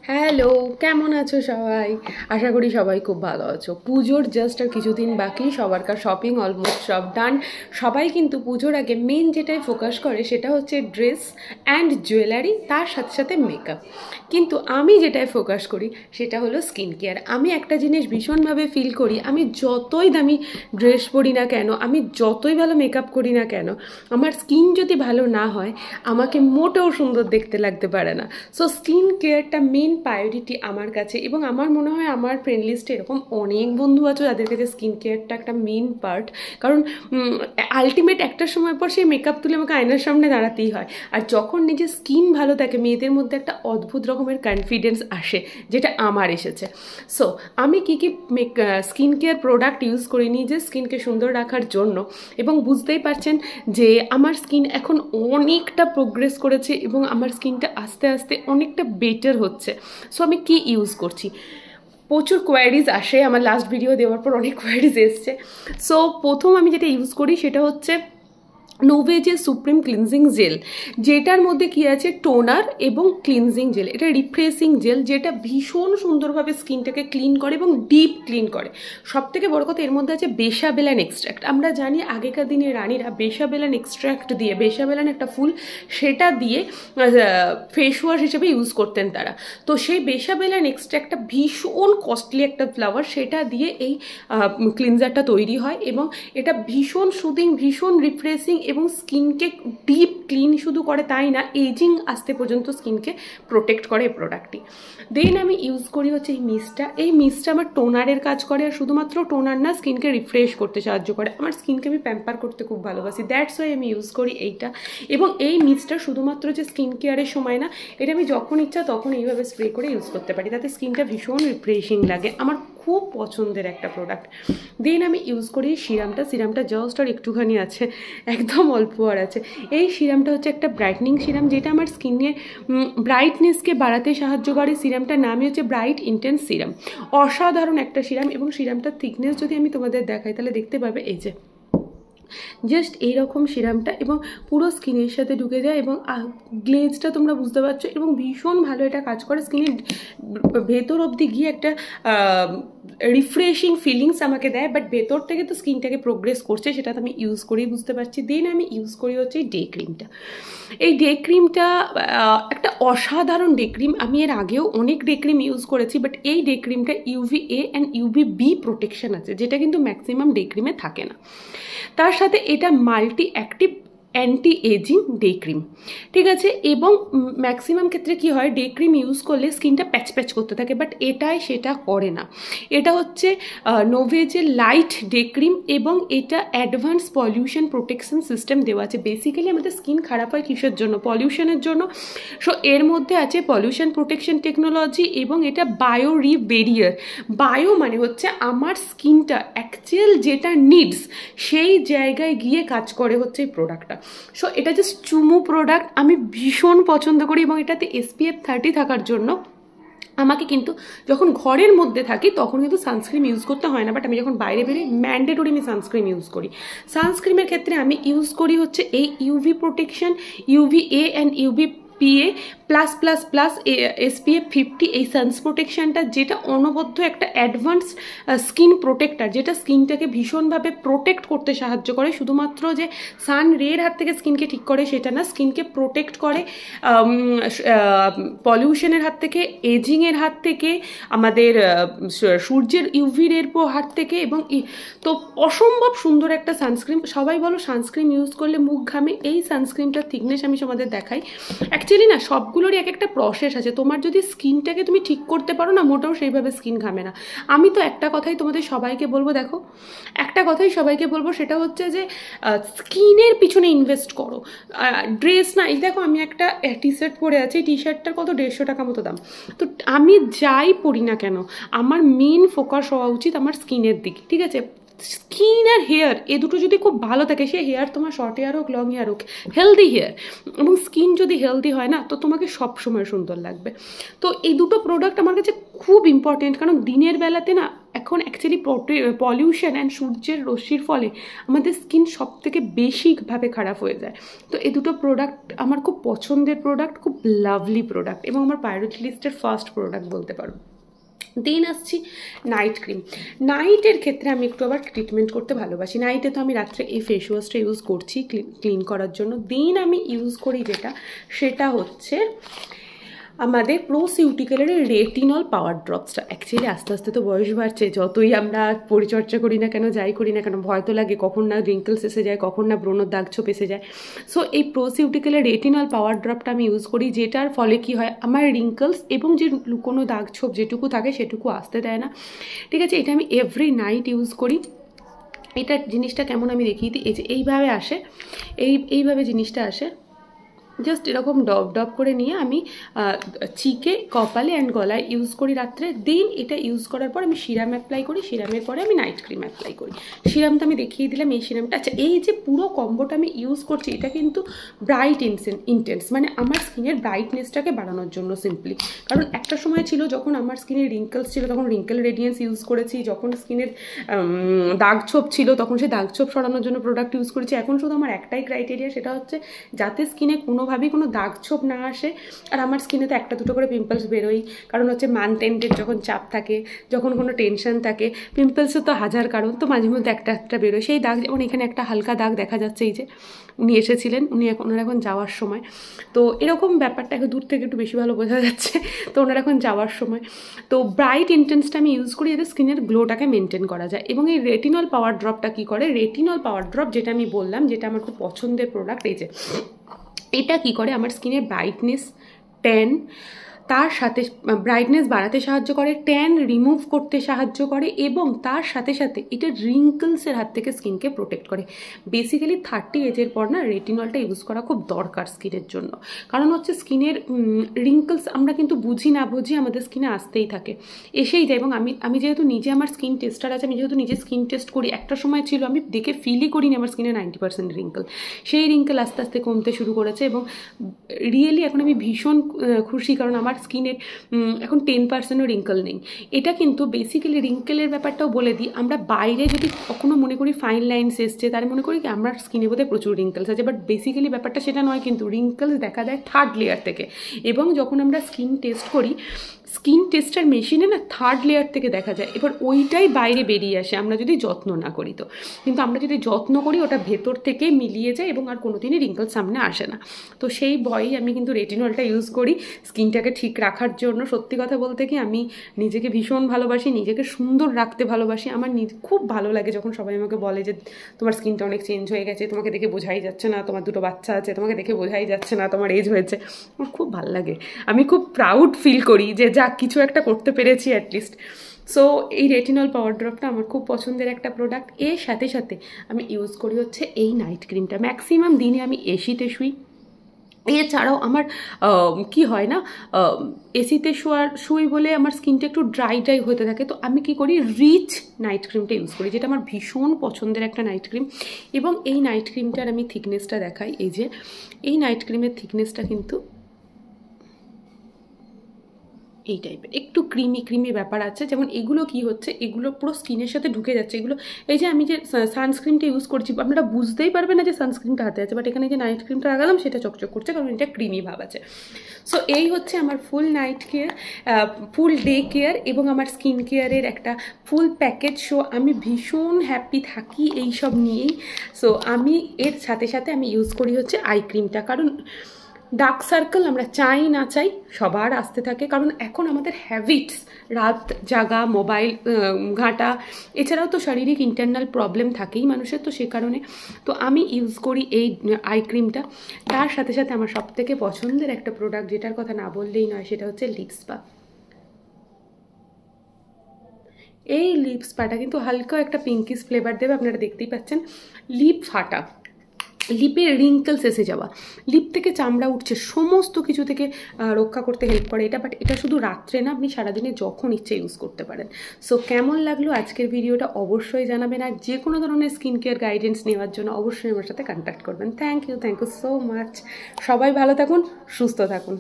Hello, কেমন আছো সবাই? আশা করি সবাই খুব ভালো আছো। পুজোর জাস্ট আর কিছুদিন বাকি, সবারকার শপিং অলমোস্ট সব ডান। সবাই কিন্তু পুজোর আগে মেন যেটাই ফোকাস করে সেটা হচ্ছে ড্রেস অ্যান্ড জুয়েলারি, তার সাথে সাথে মেকআপ। কিন্তু আমি যেটাই ফোকাস করি সেটা হলো স্কিন কেয়ার। আমি একটা জিনিস ভীষণভাবে ফিল করি, আমি যতই দামি ড্রেস পরি না কেন, আমি যতই ভালো মেকআপ করি না কেন, আমার স্কিন যদি ভালো না হয় আমাকে মোটেও সুন্দর দেখতে লাগতে পারে না। সো স্কিন কেয়ারটা মেন প্রায়োরিটি আমার কাছে, এবং আমার মনে হয় আমার ফ্রেন্ড লিস্টে এরকম অনেক বন্ধু আছে যাদের কাছে স্কিন কেয়ারটা একটা মেন পার্ট। কারণ আলটিমেট একটা সময় পর সেই মেকআপ তুলে আমাকে আয়নার সামনে দাঁড়াতেই হয়। আর যখন নিজের স্কিন ভালো থাকে মেয়েদের মধ্যে একটা অদ্ভুত রকমের কনফিডেন্স আসে, যেটা আমার এসেছে। সো আমি কী কী স্কিন কেয়ার প্রোডাক্ট ইউজ করি নিজের স্কিনকে সুন্দর রাখার জন্য, এবং বুঝতেই পারছেন যে আমার স্কিন এখন অনেকটা প্রোগ্রেস করেছে এবং আমার স্কিনটা আস্তে আস্তে অনেকটা বেটার হচ্ছে। সো আমি কি ইউজ করছি, প্রচুর কোয়ারিজ আসে, আমার লাস্ট ভিডিও দেওয়ার পর অনেক কোয়ারিজ এসছে। সো প্রথম আমি যেটা ইউজ করি সেটা হচ্ছে নোভেজের সুপ্রিম ক্লিনজিং জেল, যেটার মধ্যে কি আছে টোনার এবং ক্লিনজিং জেল। এটা রিফ্রেশিং জেল যেটা ভীষণ সুন্দরভাবে স্কিনটাকে ক্লিন করে এবং ডিপ ক্লিন করে। সব থেকে বড় কথা এর মধ্যে আছে বেসাবেলান এক্সট্র্যাক্ট। আমরা জানি আগেকার দিনে রানীরা বেসাবেলান এক্সট্র্যাক্ট দিয়ে, বেসাবেলান একটা ফুল, সেটা দিয়ে ফেস ওয়াশ হিসেবে ইউজ করতেন তারা। তো সেই বেসাবেলান এক্সট্র্যাক্টটা ভীষণ কস্টলি একটা ফ্লাওয়ার, সেটা দিয়ে এই ক্লিনজারটা তৈরি হয় এবং এটা ভীষণ সুদিং, ভীষণ রিফ্রেশিং এবং স্কিনকে ডিপ ক্লিন শুধু করে তাই না, এজিং আসতে পর্যন্ত স্কিনকে প্রোটেক্ট করে এই প্রোডাক্টটি। দেন আমি ইউজ করি হচ্ছে এই মিস্টটা। এই মিস্টটা আমার টোনারের কাজ করে, আর শুধুমাত্র টোনার না, স্কিনকে রিফ্রেশ করতে সাহায্য করে। আমার স্কিনকে আমি প্যাম্পার করতে খুব ভালোবাসি, দ্যাটস ওয়াই আমি ইউজ করি এইটা। এবং এই মিস্টটা শুধুমাত্র যে স্কিন কেয়ারের সময় না, এটা আমি যখন ইচ্ছা তখন এইভাবে স্প্রে করে ইউজ করতে পারি, তাতে স্কিনটা ভীষণ রিফ্রেশিং লাগে। আমার খুব পছন্দের একটা প্রোডাক্ট। দেন আমি ইউজ করি সিরামটা জাস্ট আর একটুখানি আছে, একদম অল্প আর আছে। এই সিরামটা হচ্ছে একটা ব্রাইটনিং সিরাম, যেটা আমার স্কিনের ব্রাইটনেসকে বাড়াতে সাহায্য করে। সিরামটার নামই হচ্ছে ব্রাইট ইন্টেন্স সিরাম। অসাধারণ একটা সিরাম, এবং সিরামটার থিকনেস যদি আমি তোমাদের দেখাই তাহলে দেখতে পাবে এই যে জাস্ট এইরকম সিরামটা, এবং পুরো স্কিনের সাথে ঢুকে যায় এবং গ্লেজটা তোমরা বুঝতে পারছো, এবং ভীষণ ভালো এটা কাজ করে স্কিনের ভেতর অবধি গিয়ে একটা রিফ্রেশিং ফিলিংস আমাকে দেয়। বাট ভেতর থেকে তো স্কিনটাকে প্রোগ্রেস করছে, সেটা তো আমি ইউজ করেই বুঝতে পারছি। দেন আমি ইউজ করি হচ্ছে এই ডে ক্রিমটা। এই ডে ক্রিমটা একটা অসাধারণ ডে ক্রিম। আমি এর আগেও অনেক ডে ক্রিম ইউজ করেছি, বাট এই ডে ক্রিমটা UVA অ্যান্ড UVB প্রোটেকশন আছে, যেটা কিন্তু ম্যাক্সিমাম ডে ক্রিমে থাকে না। তার সাথে এটা multi active anti ageing day cream, ঠিক আছে। এবং ম্যাক্সিমাম ক্ষেত্রে কি হয়, ডে ক্রিম ইউজ করলে স্কিনটা প্যাচ প্যাচ করতে থাকে, বাট এটাই সেটা করে না। এটা হচ্ছে নোভেজের লাইট ডে ক্রিম, এবং এটা অ্যাডভান্স পলিউশন প্রোটেকশন সিস্টেম দেওয়া আছে। বেসিক্যালি আমাদের স্কিন খারাপ হয় কিসের জন্য? পলিউশনের জন্য। সো এর মধ্যে আছে পলিউশন প্রোটেকশন টেকনোলজি, এবং এটা বায়ো রিবেরিয়ার। বায়ো মানে হচ্ছে আমার স্কিনটা অ্যাকচুয়াল যেটা নিডস সেই জায়গায় গিয়ে কাজ করে হচ্ছে এই প্রোডাক্টটা। সো এটা জাস্ট চুমু প্রোডাক্ট, আমি ভীষণ পছন্দ করি। এবং এটাতে SPF 30 থাকার জন্য আমাকে কিন্তু যখন ঘরের মধ্যে থাকি তখন কিন্তু সানস্ক্রিন ইউজ করতে হয় না, বাট আমি যখন বাইরে বেরোই ম্যান্ডেটরি আমি সানস্ক্রিন ইউজ করি। সানস্ক্রিনের ক্ষেত্রে আমি ইউজ করি হচ্ছে এই UV protection, UVA and UVPA plus plus plus SPF 50, এই সানস প্রোটেকশনটা, যেটা অনবদ্য একটা অ্যাডভান্স স্কিন প্রোটেক্টার, যেটা স্কিনটাকে ভীষণভাবে প্রোটেক্ট করতে সাহায্য করে। শুধুমাত্র যে সান রের হাত থেকে স্কিনকে ঠিক করে সেটা না, স্কিনকে প্রোটেক্ট করে পলিউশনের হাত থেকে, এজিংয়ের হাত থেকে, আমাদের সূর্যের UV রের হাত থেকে, এবং তো অসম্ভব সুন্দর একটা সানস্ক্রিন। সবাই বলো সানস্ক্রিন ইউজ করলে মুখ ঘামে, এই সানস্ক্রিনটার থিকনেস আমি তোমাদের দেখাই। অ্যাকচুয়ালি না, সবগুলোরই এক একটা প্রসেস আছে। তোমার যদি স্কিনটাকে তুমি ঠিক করতে পারো না, মোটেও সেইভাবে স্কিন ঘামে না। আমি তো একটা কথাই তোমাদের সবাইকে বলবো, দেখো একটা কথাই সবাইকে বলবো, সেটা হচ্ছে যে স্কিনের পিছনে ইনভেস্ট করো। ড্রেস না, এই দেখো আমি একটা টি শার্ট পরে আছি, টি শার্টটার কত 150 টাকা মতো দাম। তো আমি যাই পরি না কেন, আমার মেন ফোকাস হওয়া উচিত আমার স্কিনের দিকে, ঠিক আছে। স্কিন আর হেয়ার এ দুটো যদি খুব ভালো থাকে, সে হেয়ার তোমার শর্ট হেয়ার হোক লং হেয়ার হোক, হেলদি হেয়ার এবং স্কিন যদি হেলদি হয় না, তো তোমাকে সব সময় সুন্দর লাগবে। তো এই দুটো প্রোডাক্ট আমার কাছে খুব ইম্পর্টেন্ট, কারণ দিনের বেলাতে না এখন অ্যাকচুয়ালি পলিউশন অ্যান্ড সূর্যের রশ্মির ফলে আমাদের স্কিন সব থেকে বেশিভাবে খারাপ হয়ে যায়। তো এই দুটো প্রোডাক্ট আমার খুব পছন্দের প্রোডাক্ট, খুব লাভলি প্রোডাক্ট এবং আমার প্রায়োরিটি লিস্টের ফার্স্ট প্রোডাক্ট বলতে পারো। দেন আসছি নাইট ক্রিম। নাইটের ক্ষেত্রে আমি একটু আবার ট্রিটমেন্ট করতে ভালোবাসি। নাইটে তো আমি রাত্রে এই ফেস ওয়াশটা ইউজ করছি ক্লিন করার জন্য। দেন আমি ইউজ করি সেটা হচ্ছে আমাদের প্রোসিউটিক্যালের রেটিনল পাওয়ার ড্রপসটা। অ্যাকচুয়ালি আস্তে আস্তে তো বয়স বাড়ছে, যতই আমরা পরিচর্যা করি না কেন, যাই করি না কেন, ভয় তো লাগে কখন না রিঙ্কলস এসে যায়, কখন না ব্রণর দাগ ছোপ এসে যায়। সো এই প্রোসিউটিক্যালের রেটিনল পাওয়ার ড্রপটা আমি ইউজ করি, যেটার ফলে কি হয় আমার রিঙ্কলস এবং যে কোনো দাগ ছোপ যেটুকু থাকে সেটুকু আসতে দেয় না। ঠিক আছে, এটা আমি এভরি নাইট ইউজ করি। এটা জিনিসটা কেমন আমি দেখিয়ে দিই। এই যে এইভাবে আসে, এইভাবে জিনিসটা আসে, জাস্ট এরকম ডব ডব করে নিয়ে আমি চিকে, কপালে অ্যান্ড গলায় ইউজ করি রাত্রে। দেন এটা ইউজ করার পর আমি সিরাম অ্যাপ্লাই করি, সিরামের পরে আমি নাইট ক্রিম অ্যাপ্লাই করি। সিরামটা আমি দেখিয়ে দিলাম, এই সিরামটা। আচ্ছা, এই যে পুরো কম্বোটা আমি ইউজ করছি, এটা কিন্তু ব্রাইট ইন্টেন্স, মানে আমার স্কিনের ব্রাইটনেসটাকে বাড়ানোর জন্য সিম্পলি। কারণ একটা সময় ছিল যখন আমার স্কিনের রিঙ্কলস ছিল, তখন রিঙ্কেল রেডিয়েন্স ইউজ করেছি। যখন স্কিনের দাগ ছোপ ছিল, তখন সেই দাগ ছোপ সরানোর জন্য প্রোডাক্ট ইউজ করেছি। এখন শুধু আমার একটাই ক্রাইটেরিয়া, সেটা হচ্ছে যাতে স্কিনে কোনোভাবেই কোনো দাগ ছোপ না আসে। আর আমার স্কিনে তো একটা দুটো করে পিম্পলস বেরোই, কারণ হচ্ছে মান্থ এন্ডের যখন চাপ থাকে, যখন কোনো টেনশন থাকে, পিম্পলসের তো হাজার কারণ, তো মাঝে মধ্যে একটা বেরোয়। সেই দাগ, যেমন এখানে একটা হালকা দাগ দেখা যাচ্ছে, এই যে উনি এসেছিলেন, ওনার এখন যাওয়ার সময়। তো এরকম ব্যাপারটা এখন দূর থেকে একটু বেশি ভালো বোঝা যাচ্ছে। তো ওনার এখন যাওয়ার সময়। তো ব্রাইট ইন্টেন্সটা আমি ইউজ করি যাতে স্কিনের গ্লোটাকে মেনটেন করা যায়। এবং এই রেটিনল পাওয়ার ড্রপটা কী করে, রেটিনল পাওয়ার ড্রপ যেটা আমি বললাম, যেটা আমার খুব পছন্দের প্রোডাক্ট, এই যে এটা কি করে আমার স্কিনের ব্রাইটনেস, ট্যান, তার সাথে ব্রাইটনেস বাড়াতে সাহায্য করে, ট্যান রিমুভ করতে সাহায্য করে, এবং তার সাথে সাথে এটা রিঙ্কলসের হাত থেকে স্কিনকে প্রোটেক্ট করে। বেসিক্যালি 30 এজের পর না রেটিনলটা ইউজ করা খুব দরকার স্কিনের জন্য। কারণ হচ্ছে স্কিনের রিঙ্কলস আমরা কিন্তু বুঝি না বুঝি আমাদের স্কিনে আসতেই থাকে, এসেই যায়। এবং আমি যেহেতু নিজে, আমার স্কিন টেস্টার আছে, আমি যেহেতু নিজে স্কিন টেস্ট করি, একটা সময় ছিল আমি দেখে ফিলই করিনি আমার স্কিনে 90% রিঙ্কল। সেই রিঙ্কল আস্তে আস্তে কমতে শুরু করেছে এবং রিয়েলি এখন আমি ভীষণ খুশি, কারণ আমার স্কিনের এখন 10%ও রিঙ্কল নেই। এটা কিন্তু বেসিক্যালি রিঙ্কেলের ব্যাপারটাও বলে দিই, আমরা বাইরে যদি কখনো মনে করি ফাইন লাইনস এসছে, তার মনে করি কি আমরা স্কিনে বোধহয় প্রচুর রিঙ্কলস আছে, বাট বেসিক্যালি ব্যাপারটা সেটা নয়। কিন্তু রিঙ্কলস দেখা যায় 3rd লেয়ার থেকে, এবং যখন আমরা স্কিন টেস্ট করি, স্কিন টেস্টার মেশিনে না 3rd লেয়ার থেকে দেখা যায়। এবার ওইটাই বাইরে বেরিয়ে আসে আমরা যদি যত্ন না করি। তো কিন্তু আমরা যদি যত্ন করি, ওটা ভেতর থেকে মিলিয়ে যায় এবং আর কোনোদিনই রিঙ্কল সামনে আসে না। তো সেই ভয়েই আমি কিন্তু রেটিনলটা ইউজ করি স্কিনটাকে ঠিক রাখার জন্য। সত্যি কথা বলতে কি, আমি নিজেকে ভীষণ ভালোবাসি, নিজেকে সুন্দর রাখতে ভালোবাসি। আমার খুব ভালো লাগে যখন সবাই আমাকে বলে যে তোমার স্কিনটা অনেক চেঞ্জ হয়ে গেছে, তোমাকে দেখে বোঝাই যাচ্ছে না তোমার 2টো বাচ্চা আছে, তোমাকে দেখে বোঝাই যাচ্ছে না তোমার এজ হয়েছে। আমার খুব ভালো লাগে, আমি খুব প্রাউড ফিল করি যে যা কিছু একটা করতে পেরেছি অ্যাটলিস্ট। সো এই রেটিনল পাওয়ার ড্রপটা আমার খুব পছন্দের একটা প্রোডাক্ট। এর সাথে সাথে আমি ইউজ করি হচ্ছে এই নাইট ক্রিমটা। ম্যাক্সিমাম দিনে আমি এসিতে শুই। এছাড়াও আমার কি হয় না, এসিতে শুই বলে আমার স্কিনটা একটু ড্রাই হতে থাকে। তো আমি কি করি, রিচ নাইট ক্রিমটা ইউজ করি, যেটা আমার ভীষণ পছন্দের একটা নাইট ক্রিম। এবং এই নাইট ক্রিমটার আমি থিকনেসটা দেখাই। এই যে এই নাইট ক্রিমের থিকনেসটা কিন্তু এই টাইপের একটু ক্রিমি ব্যাপার আছে। যেমন এগুলো কি হচ্ছে, এগুলো পুরো স্কিনের সাথে ঢুকে যাচ্ছে। এগুলো এই যে আমি যে সানস্ক্রিনটা ইউজ করছি, আপনারা বুঝতেই পারবেন না যে সানস্ক্রিনটা হাতে আছে, বাট এখানে যে নাইট ক্রিমটা লাগালাম সেটা চকচক করছে, কারণ এটা ক্রিমি ভাব আছে। সো এই হচ্ছে আমার ফুল নাইট কেয়ার, ফুল ডে কেয়ার এবং আমার স্কিন কেয়ারের একটা ফুল প্যাকেজ। সো আমি ভীষণ হ্যাপি থাকি এই সব নিয়েই। সো আমি এর সাথে সাথে আমি ইউজ করি হচ্ছে আই ক্রিমটা, কারণ ডার্ক সার্কেল আমরা চাই না চাই সবার আসতে থাকে। কারণ এখন আমাদের হ্যাবিটস, রাত জাগা, মোবাইল ঘাঁটা, এছাড়াও তো শারীরিক ইন্টারনাল প্রবলেম থাকেই মানুষের। তো সে কারণে তো আমি ইউজ করি এই আই ক্রিমটা। তার সাথে সাথে আমার সবথেকে পছন্দের একটা প্রোডাক্ট, যেটার কথা না বললেই নয়, সেটা হচ্ছে লিপস পা। এই লিপস পাটা কিন্তু হালকা একটা পিঙ্কিশ ফ্লেভার দেবে, আপনারা দেখতেই পাচ্ছেন। লিপ ফাটা, লিপের রিঙ্কলস এসে যাওয়া, লিপ থেকে চামড়া উঠছে, সমস্ত কিছু থেকে রক্ষা করতে হেল্প করে এটা। বাট এটা শুধু রাত্রে না, আপনি সারাদিনে যখন ইচ্ছে ইউজ করতে পারেন। সো কেমন লাগলো আজকের ভিডিওটা অবশ্যই জানাবেন। আর যে কোনো ধরনের স্কিন কেয়ার গাইডেন্স নেওয়ার জন্য অবশ্যই আমার সাথে কন্ট্যাক্ট করবেন। Thank you so much. সবাই ভালো থাকুন, সুস্থ থাকুন।